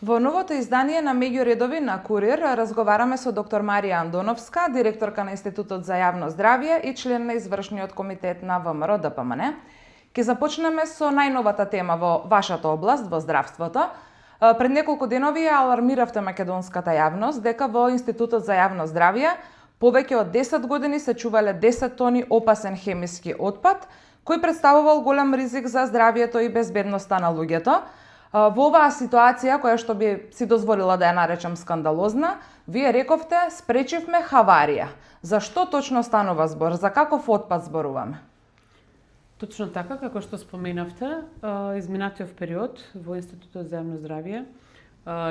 Во новото издание на Меѓуредови на Курир разговараме со доктор Марија Андоновска, директорка на Институтот за јавно здравје и член на извршниот комитет на ВМРО ДПМН. Ке започнеме со најновата тема во вашата област, во здравството. Пред неколку денови ја алармиравте македонската јавност дека во Институтот за јавно здравје повеќе од 10 години се чувале 10 тони опасен хемиски отпад, кој представувал голем ризик за здравјето и безбедноста на луѓето. Во оваа ситуација, која што би си дозволила да ја наречам скандалозна, вие рековте спречивме хаварија. За што точно станува збор? За каков отпад зборуваме? Точно така, како што споменавте, изминатиот период во Институтот за јавно здравје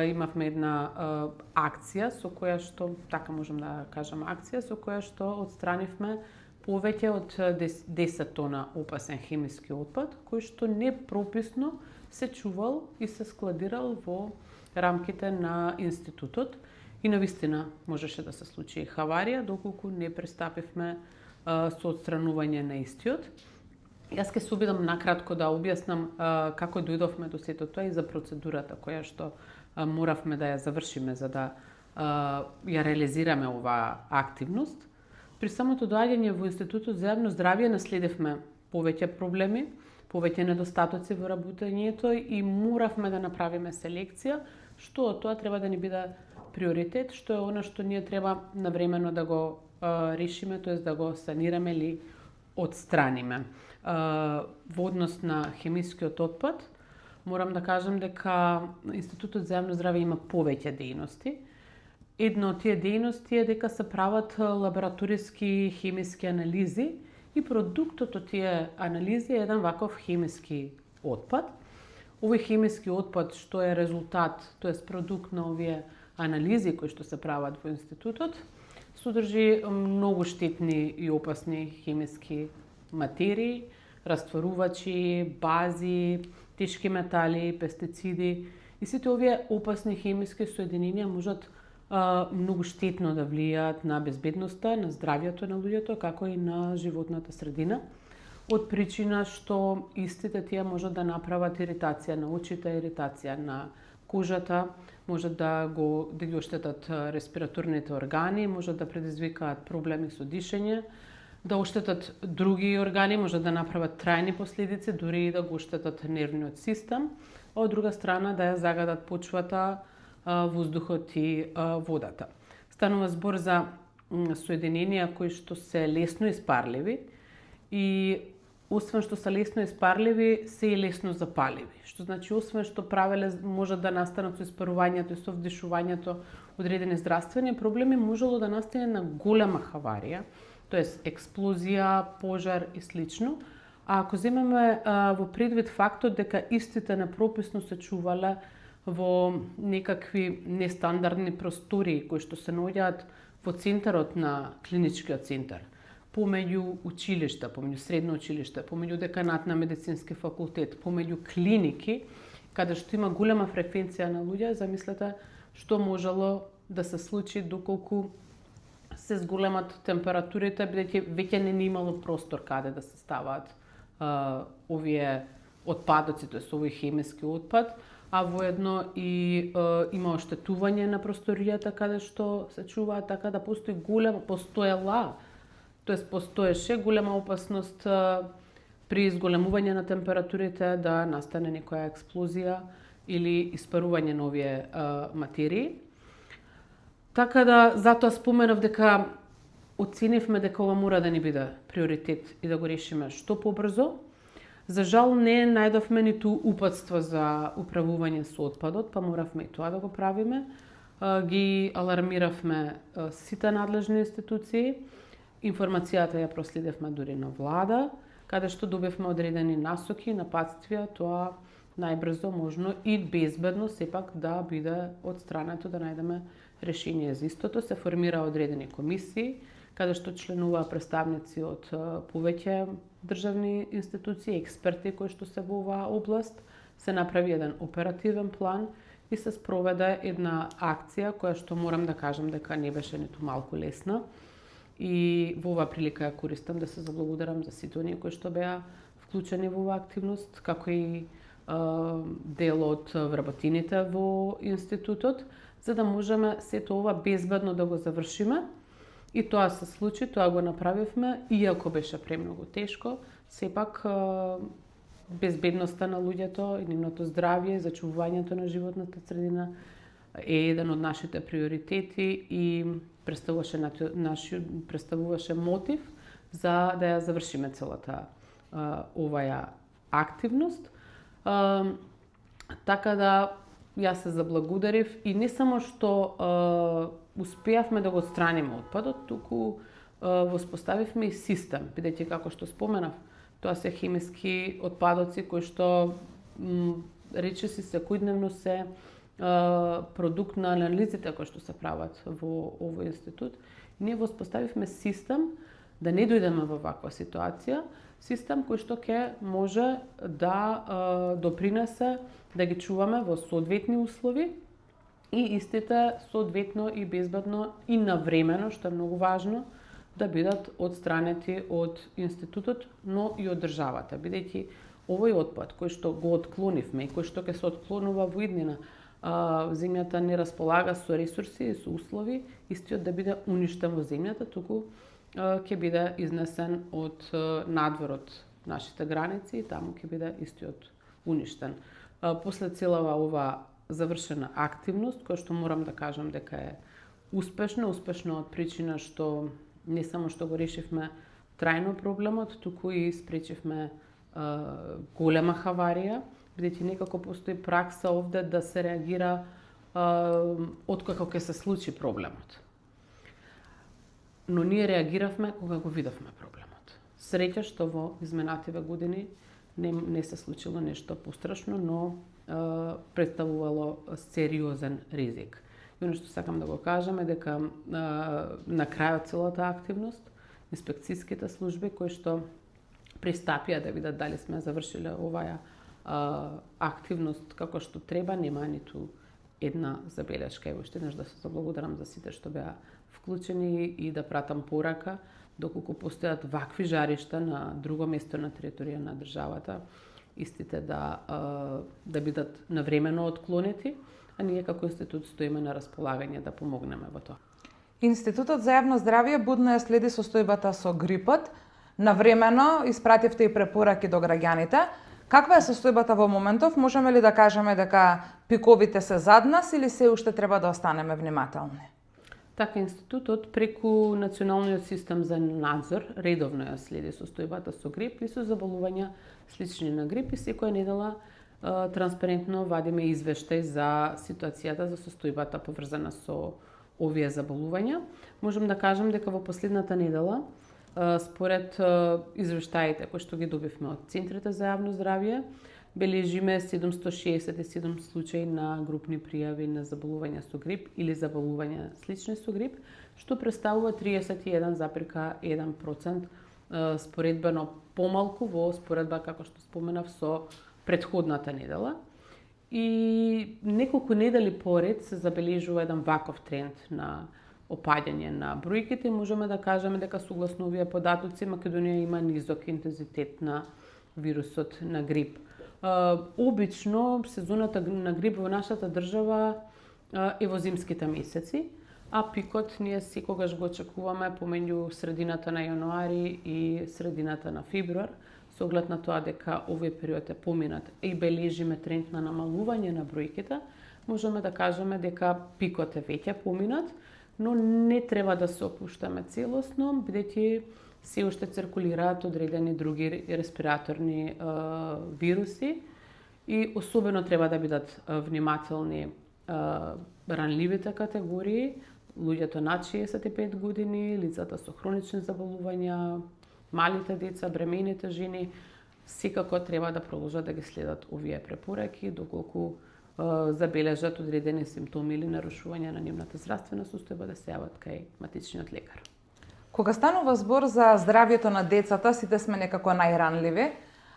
имавме една акција со која што, така можам да кажам акција, со која што отстранивме повеќе од 10 тона опасен хемиски отпад, кој што непрописно се чувал и се складирал во рамките на институтот и навистина можеше да се случи хаварија доколку не пристапивме со отстранување на истиот. Јас ќе се обидам накратко да објаснам како дојдовме до сето тоа и за процедурата која што моравме да ја завршиме за да ја реализираме оваа активност. При самото доаѓање во Институтот за јавно здравје наследивме повеќе проблеми, повеќе недостатоци во работењето и моравме да направиме селекција, што од тоа треба да ни биде приоритет, што е она што ние треба навремено да го решиме, тоест да го санираме или отстраниме. Во однос на хемискиот отпад, морам да кажам дека Институтот за јавно здравје има повеќе дејности. Една од тие дејности е дека се прават лабораториски хемиски анализи и продуктот од тие анализи е еден ваков хемиски отпад. Овој хемиски отпад што е резултат, тоест продукт на овие анализи кои што се прават во институтот, содржи многу штетни и опасни хемиски материи, растворувачи, бази, тешки метали, пестициди и сите овие опасни хемиски соединенија можат многу штетно да влијаат на безбедноста, на здравјето на луѓето, како и на животната средина, од причина што истите тие можат да направат иритација на очите, иритација на кожата, можат да ги оштетат респираторните органи, можат да предизвикаат проблеми со дишење, да оштетат други органи, можат да направат трајни последици, дури и да го оштетат нервниот систем, а од друга страна да ја загадат почвата, воздухот и водата. Станува збор за соединенија кои што се лесно испарливи и освен што се лесно испарливи, се и лесно запаливи. Што значи освен што правеле можат да настанат со испарувањето и со вдишувањето одредени здравствени проблеми, можело да настане на голема хаварија, тоест експлозија, пожар и слично. А ако земеме во предвид фактот дека истите непрописно се чувале во некакви нестандардни простори кои што се наоѓаат во центарот на клиничкиот центар, помеѓу училишта, помеѓу средно училиште, помеѓу деканат на медицински факултет, помеѓу клиники, каде што има голема фреквенција на луѓе, замислете што можело да се случи доколку се зголемат температурите, бидејќи веќе не имало простор каде да се ставаат овие отпадоци, тоест овој хемиски отпад, а воедно и има оштетување на просторијата каде што се чуваа, така да постоеше голема опасност при изголемување на температурите да настане некоја експлозија или испарување на овие материи. Така да, затоа споменав дека оценивме дека ова мора да ни биде приоритет и да го решиме што побрзо. За жал не најдовме ниту упатства за управување со отпадот, па моравме и тоа да го правиме. Ги алармиравме сите надлежни институции. Информацијата ја проследевме дури на влада, каде што добивме одредени насоки, напатствија, тоа најбрзо можно и безбедно сепак да биде отстрането, да најдеме решение за истото. Се формира одредени комисии, каде што членува представници од повеќе државни институции, експерти кои што се во оваа област, се направи еден оперативен план и се спроведе една акција која што морам да кажам дека не беше ниту малку лесна. И во оваа прилика ја користам да се заблагодарам за сите оние кои што беа вклучени во оваа активност, како и дел од вработените во институтот, за да можеме сето ова безбедно да го завршиме. И тоа се случи, тоа го направивме, иако беше премногу тешко, сепак безбедноста на луѓето и нивното здравје, зачувувањето на животната средина е еден од нашите приоритети и представуваше мотив за да ја завршиме целата оваа активност. Така да јас се заблагодарив и не само што успеавме да го отстраниме отпадот, туку воспоставивме и систем, бидејќи како што споменав, тоа се хемиски отпадоци кои што речиси секојдневно се продукт на анализите кои што се прават во овој институт. Ние воспоставивме систем да не дојдеме во ваква ситуација, систем кој што ќе може да допринесе да ги чуваме во соодветни услови и истите соодветно и безбедно и навремено, што е многу важно, да бидат одстранети од институтот, но и од државата, бидејќи овој отпад кој што го отклонивме и кој што ќе се отклонува во иднина, земјата не располага со ресурси и со услови истиот да биде уништен во земјата, туку ќе биде изнесен од надвор од нашите граници и таму ќе биде истиот уништен. После целава ова завршена активност, која што морам да кажам дека е успешна од причина што не само што го решивме трајно проблемот, туку и спречивме голема хаварија, бидејќи некако постои пракса овде да се реагира откако ќе се случи проблемот. Но ние реагиравме кога го видовме проблемот. Среќа што во изминативе години не се случило нешто пострашно, но представувало сериозен ризик. И оно што сакам да го кажам е дека на крајот целата активност, инспекцијските служби кои што пристапија да видат дали сме завршиле оваа активност како што треба, нема ниту една забелешка. Ево уште еднаш да се заблагодарам за сите што беа вклучени и да пратам порака, доколку постојат вакви жаришта на друго место на територија на државата, истите да бидат навремено отклонети, а ние како институт стоиме на располагање да помогнеме во тоа. Институтот за јавно здравје будно ја следи состојбата со грипот. Навремено испративте и препораки до граѓаните. Каква е состојбата во моментов? Можеме ли да кажеме дека пиковите се зад нас или се уште треба да останеме внимателни? Така, институтот преку Националниот систем за надзор редовно ја следи состојбата со грип и со заболувања слични на грип и секоја недела транспарентно вадиме извештај за ситуацијата, за состојбата поврзана со овие заболувања. Можам да кажам дека во последната недела, според извештаите кои што ги добивме од центрите за јавно здравје, бележиме 767 случаи на групни пријави на заболувања со грип или заболувања слични со грип, што представува 31,1% споредбено помалку во споредба, како што споменав, со претходната недела. И неколку недели поред се забележува еден ваков тренд на опаѓање на бројките. Можеме да кажеме дека согласно овие податоци Македонија има низок интензитет на вирусот на грип. Обично сезоната на грип во нашата држава е во зимските месеци, а пикот ние секогаш го очекуваме помеѓу средината на јануари и средината на февруар, со оглед на тоа дека овој период е поминат и бележиме тренд на намалување на бројките, можеме да кажеме дека пикот е веќе поминат, но не треба да се опуштаме целосно, бидејќи се уште циркулираат одредени други респираторни вируси и особено треба да бидат внимателни ранливите категории, луѓето над 65 години, лицата со хронични заболувања, малите деца, бремените жени, секако треба да продолжат да ги следат овие препораки, доколку забележат одредени симптоми или нарушување на нивната здравствена состојба, да се јават кај матичниот лекар. Кога станува збор за здравјето на децата, сите сме некако најранливи,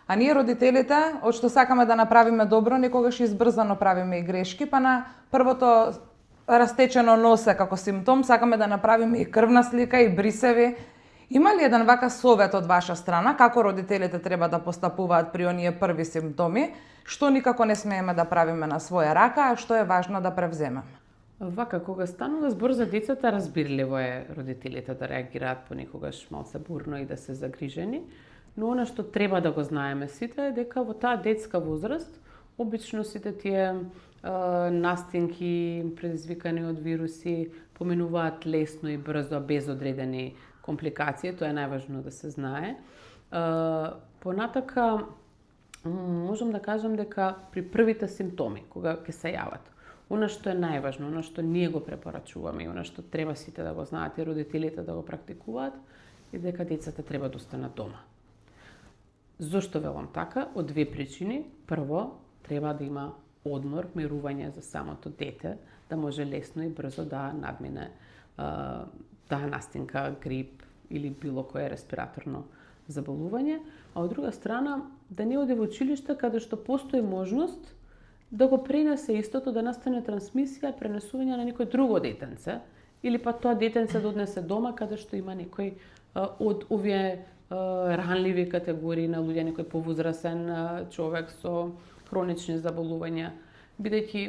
а ние родителите, од што сакаме да направиме добро, некогаш избрзано правиме и грешки, па на првото растечено носе како симптом, сакаме да направиме и крвна слика и брисеви. Има ли еден вака совет од ваша страна, како родителите треба да постапуваат при оние први симптоми, што никако не смееме да правиме на своја рака, а што е важно да превземеме? Вака, кога станува збор за децата, разбирливо е родителите да реагираат понекогаш малце бурно и да се загрижени, но она што треба да го знаеме сите е дека во таа детска возраст обично сите тие настинки предизвикани од вируси поминуваат лесно и брзо, без одредени компликации, тоа е најважно да се знае. Понатака, можам да кажам дека при првите симптоми, кога ќе се јават, она што е најважно, она што ние го препорачуваме и она што треба сите да го знаат и родителите да го практикуваат, е дека децата треба да останат дома. Зошто велам така? Од две причини. Прво, треба да има одмор, мирување за самото дете, да може лесно и брзо да надмине таа настинка, грип или било кое респираторно заболување, а од друга страна да не оди во училиште каде што постои можност да го пренесе истото, да настане трансмисија, пренесување на некој друго детенце, или па тоа детенце да однесе дома каде што има некој од овие ранливи категории на луѓе, некој повозрасен човек со хронични заболувања, бидејќи,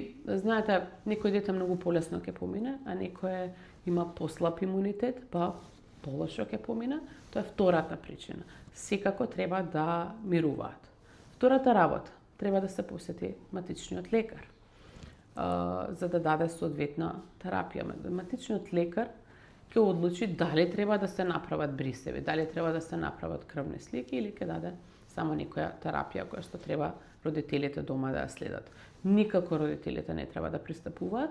знаете, некој дете многу полесно ќе помине, а некој има послаб имунитет, па полошо ќе помине. Тоа е втората причина. Секако треба да мируваат. Втората работа, треба да се посети матичниот лекар, за да даде соодветна терапија. Матичниот лекар ќе одлучи дали треба да се направат брисеви, дали треба да се направат крвни слики или ќе даде само некоја терапија која што треба родителите дома да ја следат. Никако родителите не треба да пристапуваат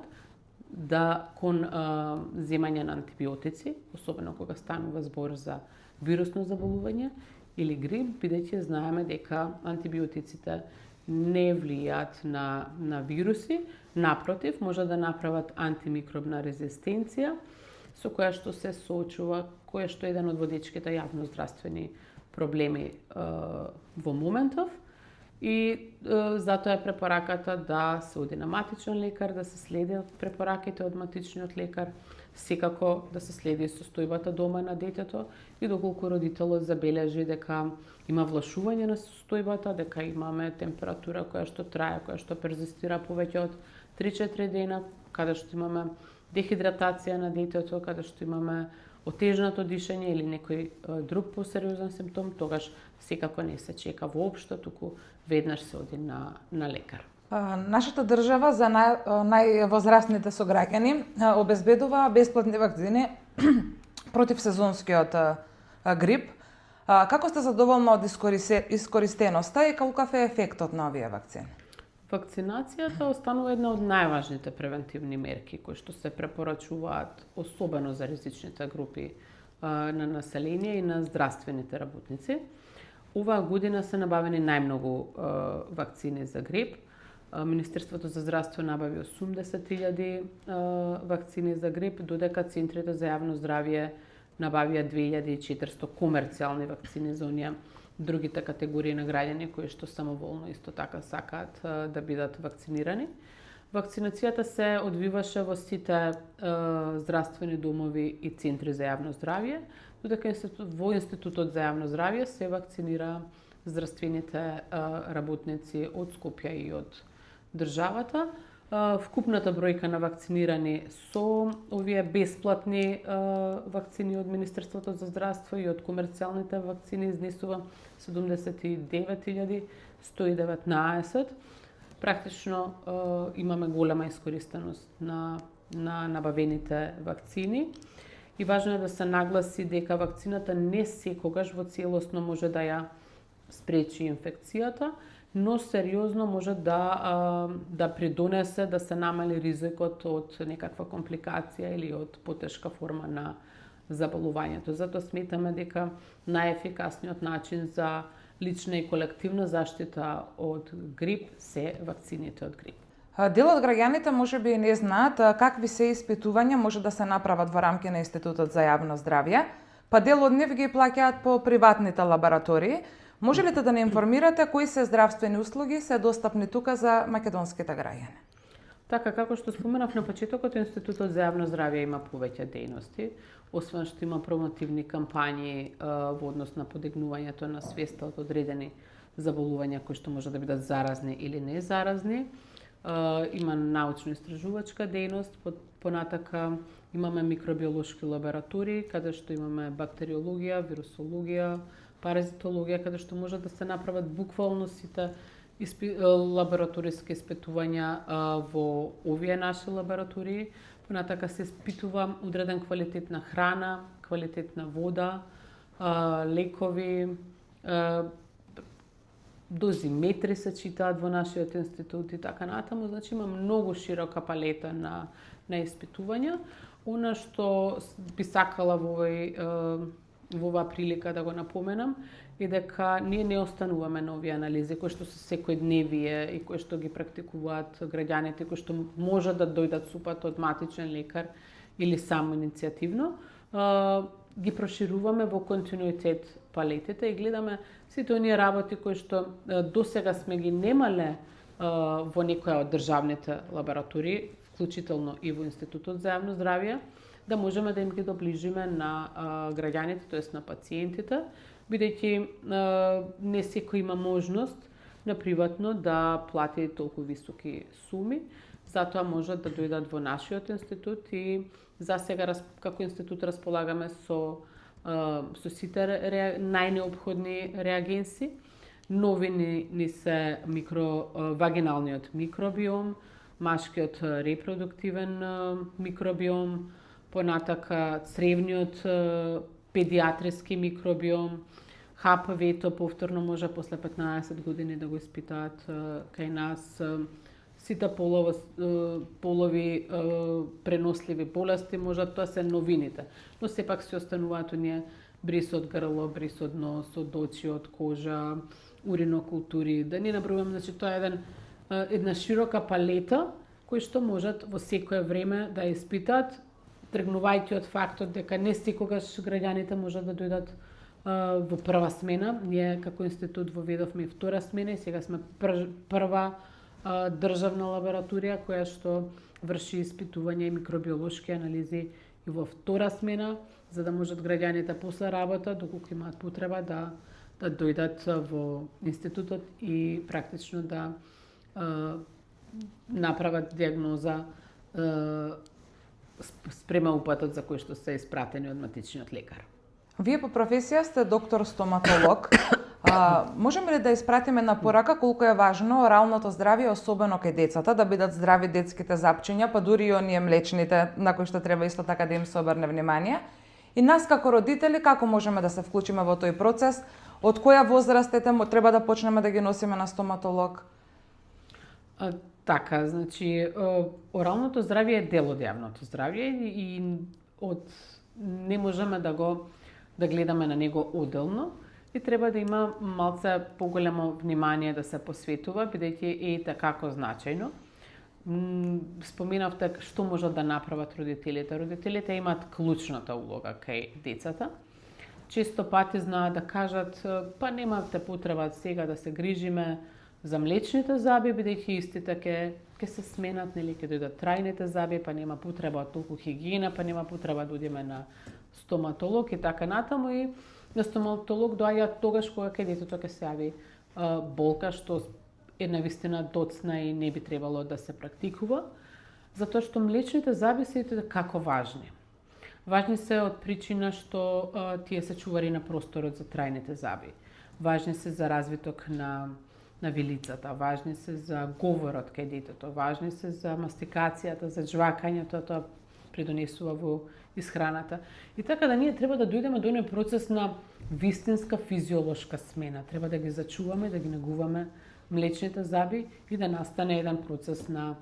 кон земање на антибиотици, особено кога станува збор за вирусно заболување или грип, бидејќи знаеме дека антибиотиците не влијаат на вируси, напротив, може да направат антимикробна резистенција, со која што се соочува, која што е еден од водечките јавноздравствени проблеми во моментов. И затоа е препораката да се оди на матичен лекар, да се следи препораките од матичниот лекар, секако да се следи состојбата дома на детето и доколку родителот забележи дека има влошување на состојбата, дека имаме температура која што трае, која што перзистира повеќе од 3-4 дена, каде што имаме дехидратација на детето, каде што имаме отежнато дишење или некој друг посериозен симптом, тогаш секако не се чека воопшто, туку веднаш се оди на лекар. Нашата држава за највозрастните сограѓани обезбедува бесплатни вакцини против сезонскиот грип. Како сте задоволни од искористеноста и каков е ефектот на овие вакцини? Вакцинацијата останува една од најважните превентивни мерки кои што се препорачуваат особено за ризичните групи на население и на здравствените работници. Оваа година се набавени најмногу вакцини за грип. Министерството за здравство набави 80.000 вакцини за грип, додека центрите за јавно здравје набавија 2400 комерцијални вакцини за оние другите категории на граѓани кои што самоволно исто така сакаат да бидат вакцинирани. Вакцинацијата се одвиваше во сите здравствени домови и центри за јавно здравје, додека во Институтот за јавно здравје се вакцинира здравствените работници од Скопје и од државата. Вкупната бројка на вакцинирани со овие бесплатни вакцини од Министерството за здравство и од комерцијалните вакцини изнесува 79.119. Практично имаме голема искористеност на набавените вакцини. И важно е да се нагласи дека вакцината не секогаш во целосно може да ја спречи инфекцијата, но сериозно може да придонесе да се намали ризикот од некаква компликација или од потешка форма на заболувањето. Затоа сметаме дека најефикасниот начин за лична и колективна заштита од грип се вакцините од грип. Дел од граѓаните можеби не знаат какви се испитувања може да се направат во рамки на Институтот за јавно здравје, па дел од нив ги плаќаат по приватните лаборатории. Може ли да не информирате кои се здравствени услуги се достапни тука за македонските граѓани? Така, како што споменав на почетокот, Институтот за јавно здравје има повеќе дејности, освен што има промотивни кампањи во однос на подигнувањето на свеста од одредени заболувања кои што може да бидат заразни или не заразни. Има научно-истражувачка дејност, понатака имаме микробиолошки лаборатории, каде што имаме бактериологија, вирусологија, паразитологија, каде што може да се направат буквално сите лабораториски испитувања во овие наши лаборатории. Понатака се испитува одреден квалитет на храна, квалитет на вода, лекови, дозиметри се читаат во нашиот институт и така натаму. Значи има многу широка палета на испитувања. Она што би сакала во оваа прилика да го напоменам е дека ние не остануваме на овие анализи кои што се секојдневие и кои што ги практикуваат граѓаните, кои што можат да дојдат супат од матичен лекар или само иницијативно. Ги прошируваме во континуитет палетите и гледаме сите оние работи кои што досега сме ги немале во некоја од државните лаборатории, вклучително и во Институтот за јавно здравје, да можеме да им ги доближиме на граѓаните, тоест на пациентите, бидејќи не секој има можност на приватно да плати толку високи суми, затоа можат да дојдат во нашиот институт и за сега како институт располагаме со сите најнеопходни реагенси. Нови ни се вагиналниот микробиом, машкиот репродуктивен микробиом, понатака цревниот педиатриски микробиом, ХПВ-то повторно може после 15 години да го испитаат кај нас. Сите полови преносливи болести можат, тоа се новините, но сепак се остануваат оние бриз од грло, бриз од нос, од очи, од кожа, уринокултури, да не набројувам, значи тоа е една широка палета кои што можат во секое време да испитаат, тргнувајќи од фактот дека не секогаш граѓаните можат да дојдат во прва смена. Ние како институт воведовме и втора смена и сега сме прва државна лабораторија која што врши испитување и микробиолошки анализи и во втора смена, за да можат граѓаните после работа, доколку имаат потреба да дојдат во институтот и практично да направат дијагноза спрема упатот за кој што се испратени од матичниот лекар. Вие по професија сте доктор стоматолог. Можеме ли да испратиме на порака колку е важно оралното здравје, особено кај децата, да бидат здрави детските запчиња, па дури и оние млечните, на кои што треба исто така да им се обрне внимание? И нас како родители, како можеме да се вклучиме во тој процес? Од која возраст треба да почнеме да ги носиме на стоматолог? Така, значи, оралното здравје е дел од јавното здравје и не можеме да гледаме на него одделно и треба да има малце поголемо внимание да се посветува, бидејќи е како значајно. Споменавте што можат да направат родителите. Родителите имаат клучната улога кај децата. Често пати знаат да кажат, па немате потреба сега да се грижиме за млечните заби, бидејќи истите ќе се сменат, нели, ќе дојдат трајните заби, па нема потреба од толку хигиена, па нема потреба да одиме на стоматолог и така натаму. И на стоматолог доаѓаат тогаш кога кај детето ќе се јави болка, што е навистина доцна и не би требало да се практикува, затоа што млечните заби се како важни. Важни се од причина што тие се чувари на просторот за трајните заби. Важни се за развиток на вилицата, важни се за говорот кај детето, важни се за мастикацијата, за жвакањето, тоа придонесува во исхраната. И така да ние треба да дојдеме до оној процес на вистинска физиолошка смена. Треба да ги зачуваме, да ги негуваме млечните заби и да настане еден процес на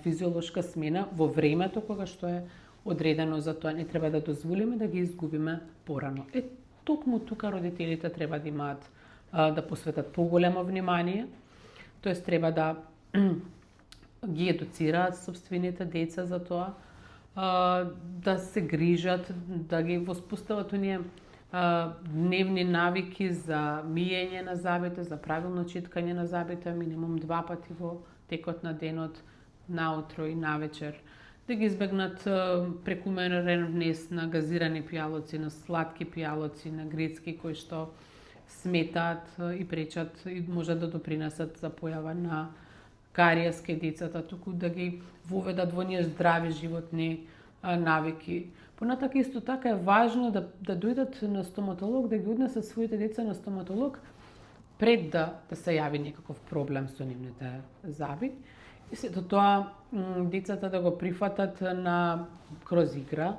физиолошка смена во времето кога што е одредено за тоа. Не треба да дозволиме да ги изгубиме порано. Токму тука родителите треба да имаат да посветат поголемо внимание, тоест треба да ги едуцираат собствените деца за тоа, да се грижат, да ги воспостават оние дневни навики за миење на забите, за правилно читкање на забите, минимум 2 пати во текот на денот, наутро и навечер, да ги избегнат прекумерен внес на газирани пијалоци, на сладки пијалоци, на грецки кои што сметаат и пречат и можат да допринесат за појава на кариес кај децата, туку да ги воведат во ние здрави животни навики. Понатака исто така е важно да дојдат на стоматолог, да ги однесат своите деца на стоматолог пред да се јави некаков проблем со нивните заби. И сето тоа децата да го прифатат кроз игра,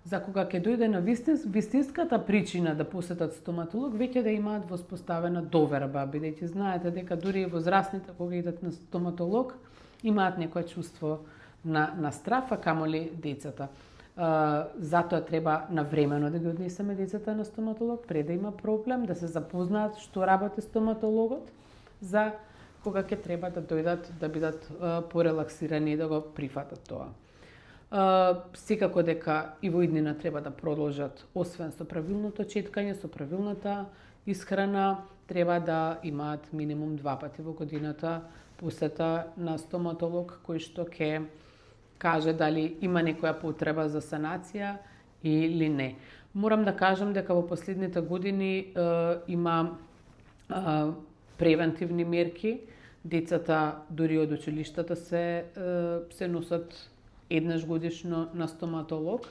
за кога ќе дојде на вистинската причина да посетат стоматолог, веќе да имаат воспоставена доверба, бидејќи знаете дека дури и возрастните кога идат на стоматолог имаат некое чувство на страф, а камоли децата. Затоа треба навремено да ги однесеме децата на стоматолог, пред да има проблем, да се запознаат што работи стоматологот, за кога ќе треба да дојдат да бидат порелаксирани и да го прифатат тоа. Секако дека и во иднина треба да продолжат, освен со правилното четкање, со правилната исхрана, треба да имаат минимум 2 пати во годината посета на стоматолог, кој што ќе каже дали има некоја потреба за санација или не. Морам да кажам дека во последните години има превентивни мерки. Децата дури од училиштата се носат еднаш годишно на стоматолог,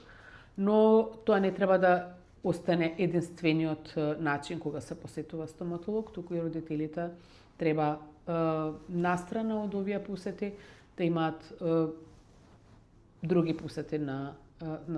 но тоа не треба да остане единствениот начин кога се посетува стоматолог, туку и родителите треба настрана од овие посети да имаат други посети на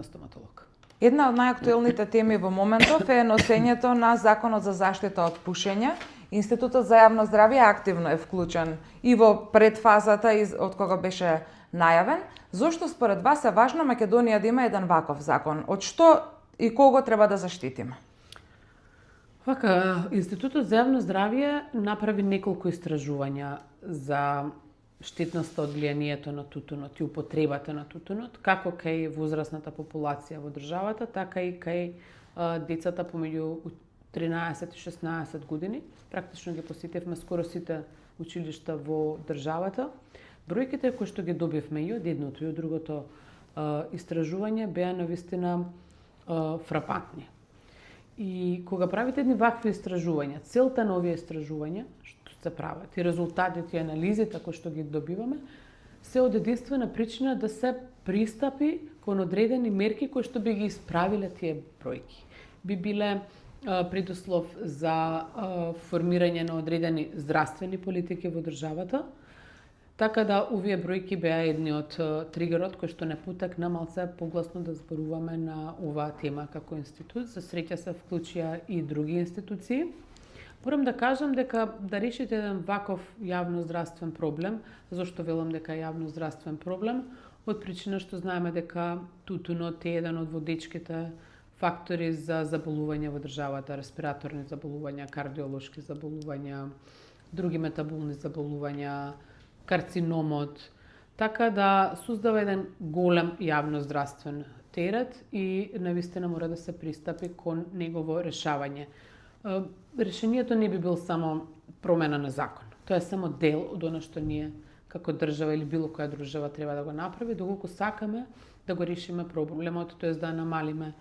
стоматолог. Една од најактуелните теми во моментов е носењето на Законот за заштита од пушење. Институтот за јавно здравје активно е вклучен и во предфазата од кога беше најавен. Зошто според вас е важно Македонија да има еден ваков закон? Од што и кого треба да заштитиме? Институтот за јавно здравје направи неколку истражувања за штетноста од влијанието на тутунот и употребата на тутунот, како кај возрастната популација во државата, така и кај децата помеѓу 13 и 16 години. Практично ги посетивме скоро сите училишта во државата. Бројките кои што ги добивме и од едното и од другото истражување беа навистина фрапантни. И кога правите едни вакви истражувања, целта на овие истражувања се прават и резултатите и анализите кои што ги добиваме се од единствена причина да се пристапи кон одредени мерки кои што би ги исправиле тие бројки. Би биле предуслов за формирање на одредени здравствени политики во државата, така да овие бројки беа едни од тригерот кој што не потекна малце погласно да зборуваме на оваа тема како институт. За среќа се вклучија и други институции. Морам да кажам дека да решите еден ваков јавно-здравствен проблем, зашто велам дека е јавно-здравствен проблем, од причина што знаеме дека тутунот е еден од водечките фактори за заболувања во државата, респираторни заболувања, кардиолошки заболувања, други метаболни заболувања, карциномот, така да создава еден голем јавно-здравствен терет и навистина мора да се пристапи кон негово решавање. Решението не би бил само промена на закон. Тоа е само дел од она што ние како држава или било која држава треба да го направи, доколку сакаме да го решиме проблемот, тоест да намалиме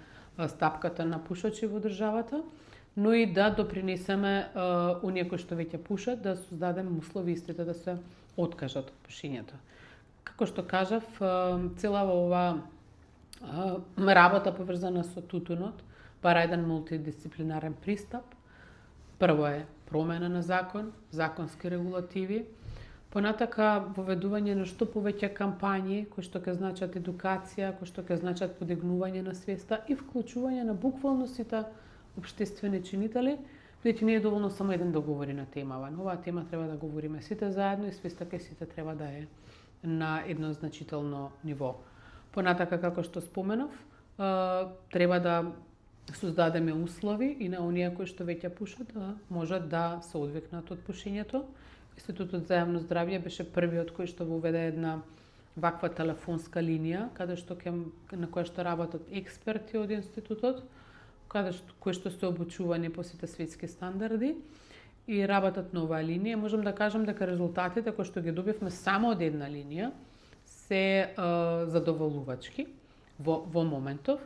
стапката на пушачи во државата, но и да допринесеме оние кои што веќе пушат, да создадеме услови истите да се откажат од пушењето. Како што кажав, цела ова работа поврзана со тутунот бара еден мултидисциплинарен пристап. Прво е промена на закон, законски регулативи, понатака воведување на што повеќе кампањи кои што ќе значат едукација, кои што ќе значат подигнување на свеста и вклучување на буквално сите општествени чинители, бидејќи не е доволно само еден да говори на темава. На оваа тема треба да говориме сите заедно и свеста кај сите треба да е на едно значително ниво. Понатака, како што споменав, треба да создадеме услови и на оние кои што веќе пушат да можат да се одвикнат од пушењето. Институтот за јавно здравје беше првиот кој што воведе една ваква телефонска линија, на која што работат експерти од институтот, кои што се обучувани по сите светски стандарди и работат на оваа линија. Можам да кажам дека резултатите кои што ги добивме само од една линија се задоволувачки во моментов.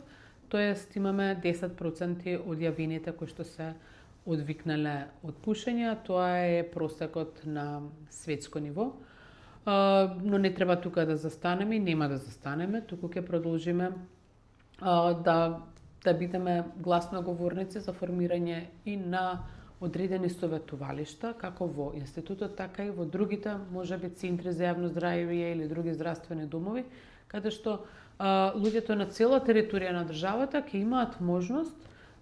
Тоест имаме 10% од јавените кои што се одвикнале од пушење, тоа е просекот на светско ниво. Но не треба тука да застанеме и нема да застанеме, туку ќе продолжиме да бидеме гласноговорници за формирање и на одредени советувалишта, како во институтот, така и во другите, можеби центри за јавно здравје или други здравствени домови, каде што луѓето на цела територија на државата ќе имаат можност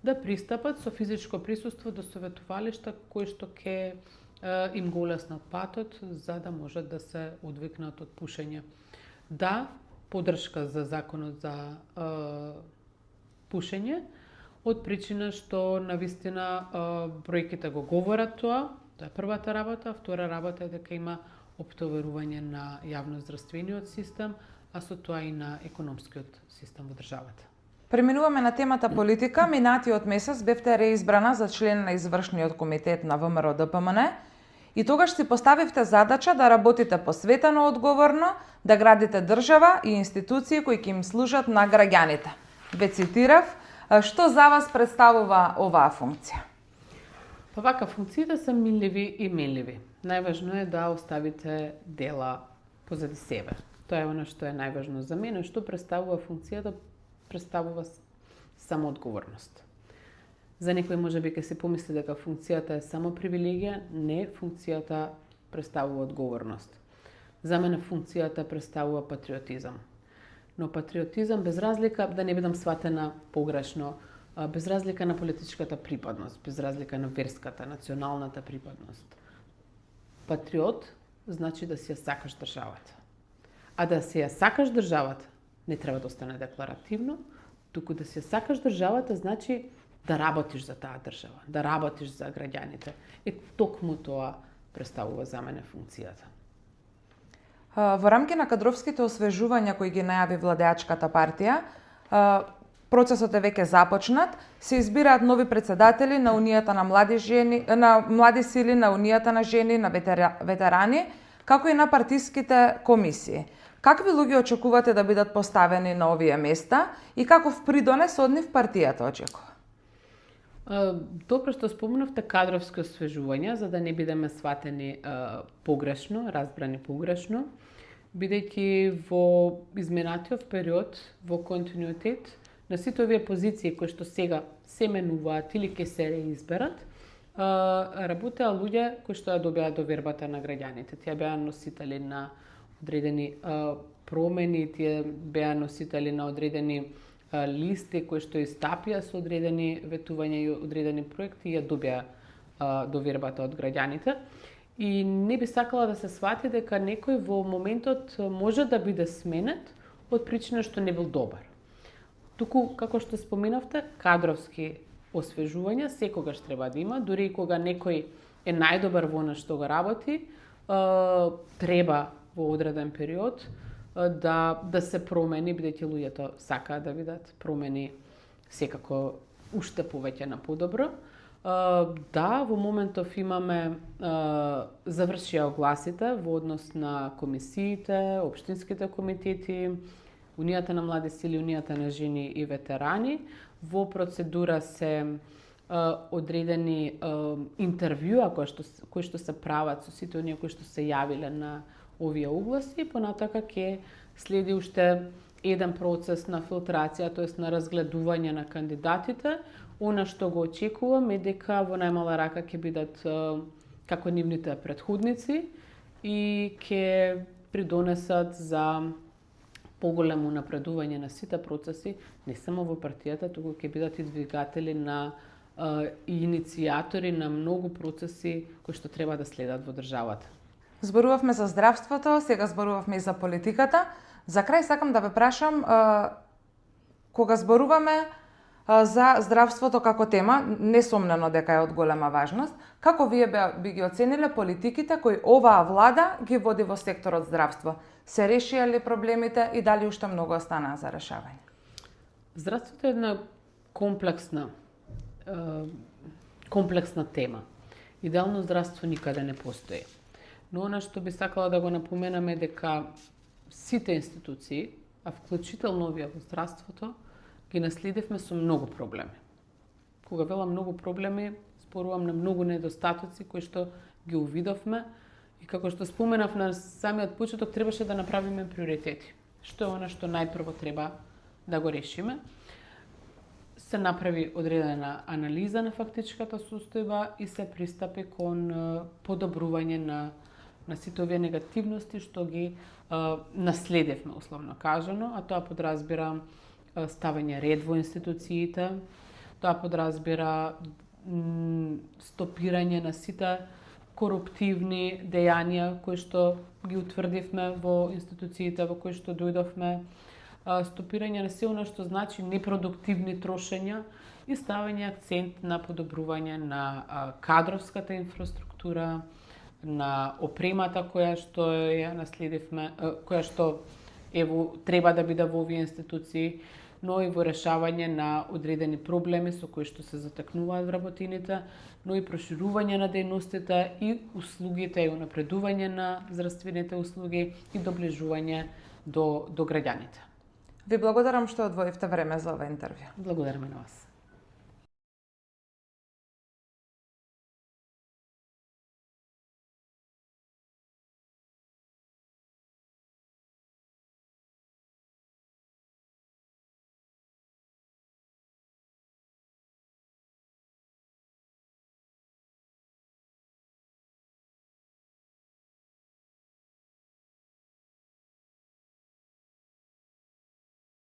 да пристапат со физичко присуство до советувалишта кои што ќе им го улеснат патот за да можат да се одвикнат од пушење. Да, поддршка за законот за пушење, од причина што навистина бројките го говорат тоа е првата работа, втора работа е дека има оптоварување на јавноздравствениот систем, а со тоа и на економскиот систем во државата. Преминуваме на темата политика. Минатиот месец бевте реизбрана за член на извршниот комитет на ВМРО-ДПМН и тогаш си поставивте задача да работите посветено, одговорно, да градите држава и институции кои ќе им служат на граѓаните. Ве цитирав, што за вас представува оваа функција? Па вака, функциите се милливи и менливи. Најважно е да оставите дела позади себе. Тоа е оно што е најважно за мене. Што представува функцијата? Представува самоодговорност. За некој можеби ќе се помисли дека функцијата е само привилегија, не, функцијата представува одговорност. За мене функцијата представува патриотизам. Но патриотизам без разлика, да не бидам сватена погрешно, без разлика на политичката припадност, без разлика на верската, националната припадност. Патриот значи да си ја сакаш државата. А да си ја сакаш државата не треба да остане декларативно, туку да си ја сакаш државата значи да работиш за таа држава, да работиш за граѓаните. И токму тоа представува за мене функцијата. Во рамки на кадровските освежувања кои ги најави владеачката партија, процесот е веќе започнат, се избираат нови претседатели на Унијата на млади сили, на Унијата на жени, на ветерани, како и на партиските комисии. Какви луѓе очекувате да бидат поставени на овие места и каков придонес од нив партијата очекува? Добро што спомнавте кадровски освежувања, за да не бидеме сватени погрешно, разбрани погрешно, бидејќи во изминатиот период, во континуитет, на сите овие позиции кои што сега се менуваат или ќе се реизберат, работеа луѓе кои што ја добија довербата на граѓаните. Тие беа носители на одредени промени, тие беа носители на одредени листи кои што истапија со одредени ветувања и одредени проекти и ја добија довербата од граѓаните. И не би сакала да се свати дека некој во моментот може да биде сменет од причина што не бил добар. Туку, како што споменавте, кадровски освежувања секогаш треба да има, дури и кога некој е најдобар во она што го работи, треба во одреден период да се промени, бидејќи луѓето сакаат да видат промени секако уште повеќе на подобро. Да, во моментов имаме завршија огласите во однос на комисиите, општинските комитети, Унијата на млади сили, Унијата на жени и ветерани. Во процедура се одредени интервјуа кои што се прават со сите оние кои што се јавиле на овие огласи, понатака ќе следи уште еден процес на филтрација, тоест на разгледување на кандидатите. Она што го очекувам е дека во најмала рака ќе бидат како нивните претходници и ќе придонесат за поголемо напредување на сите процеси, не само во партијата, туку ќе бидат и двигатели на и иницијатори на многу процеси кои што треба да следат во државата. Зборувавме за здравството, сега зборувавме и за политиката. За крај сакам да ве прашам, кога зборуваме за здравството како тема, несомнено дека е од голема важност, како вие би ги оцениле политиките кои оваа влада ги води во секторот здравство? Се решија ли проблемите и дали уште многу останаа за решавање? Здравството е една комплексна тема. Идеално здравство никаде не постои. Но она што би сакала да го напоменам е дека сите институции, а вклучително овие во здравството, ги наследивме со многу проблеми. Кога велам многу проблеми, спорувам на многу недостатоци кои што ги увидовме и како што споменав на самиот почеток, требаше да направиме приоритети. Што е она што најпрво треба да го решиме. Се направи одредена анализа на фактичката состојба и се пристапи кон подобрување на сите овие негативности што ги наследевме, условно кажано, а тоа подразбира ставање ред во институциите, тоа подразбира стопирање на сите коруптивни дејанија кои што ги утврдивме во институциите во кои што дојдовме, стопирање на се она што значи непродуктивни трошења и ставање акцент на подобрување на кадровската инфраструктура, на опремата која што ја наследивме, која што треба да биде во овие институции, но и во решавање на одредени проблеми со кои што се затекнуваат вработените, но и проширување на дејностите и услугите и унапредување на здравствените услуги и доближување до граѓаните. Ви благодарам што одвоивте време за ова интервју. Благодарам и на вас.